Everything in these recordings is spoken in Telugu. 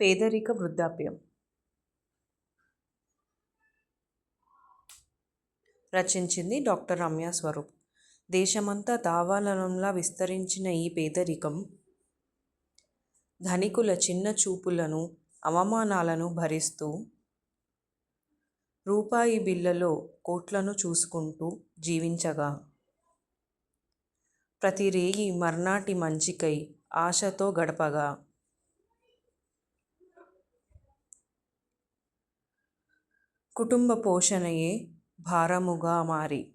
పేదరిక వృద్ధాప్యం. రచించింది డాక్టర్ రమ్య స్వరూప్. దేశమంతా దావానలంలా విస్తరించిన ఈ పేదరికం ధనికుల చిన్న చూపులను, అవమానాలను భరిస్తూ, రూపాయి బిళ్ళలో కోట్లను చూసుకుంటూ జీవించగా, ప్రతి రేయి మర్నాటి మంచికై ఆశతో గడపగా, కుటుంబ పోషణయే భారముగా మారి,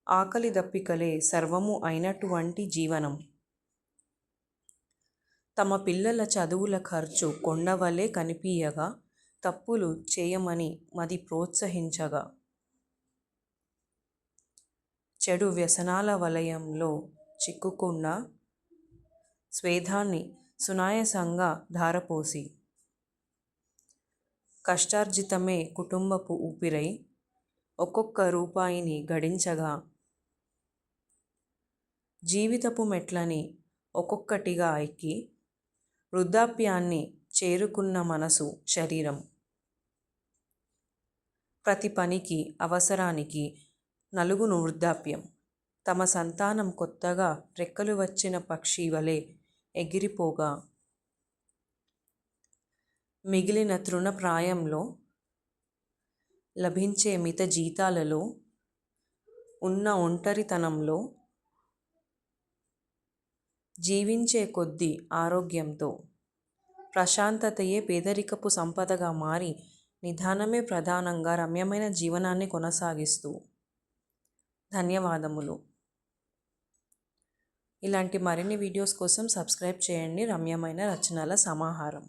ఆకలి దప్పికలే సర్వము అయినటువంటి జీవనం, తమ పిల్లల చదువుల ఖర్చు కొండవలే కనిపియగా, తప్పులు చేయమని మది ప్రోత్సహించగా, చెడు వ్యసనాల వలయంలో చిక్కుకున్న స్వేదాన్ని సునాయాసంగా ధారపోసి, కష్టార్జితమే కుటుంబపు ఊపిరై ఒక్కొక్క రూపాయిని గడించగా, జీవితపు మెట్లని ఒక్కొక్కటిగా ఎక్కి వృద్ధాప్యాన్ని చేరుకున్న మనసు, శరీరం ప్రతి పనికి, అవసరానికి నలుగును వృద్ధాప్యం. తమ సంతానం కొత్తగా రెక్కలు వచ్చిన పక్షి వలె ఎగిరిపోగా, మిగిలిన తృణప్రాయంలో లభించే మిత జీతాలలో ఉన్న ఒంటరితనంలో జీవించే కొద్దీ ఆరోగ్యంతో ప్రశాంతతయే పేదరికపు సంపదగా మారి, నిదానమే ప్రధానంగా రమ్యమైన జీవనాన్ని కొనసాగిస్తూ. ధన్యవాదములు. ఇలాంటి మరిన్ని వీడియోస్ కోసం సబ్స్క్రైబ్ చేయండి. రమ్యమైన రచనల సమాహారం.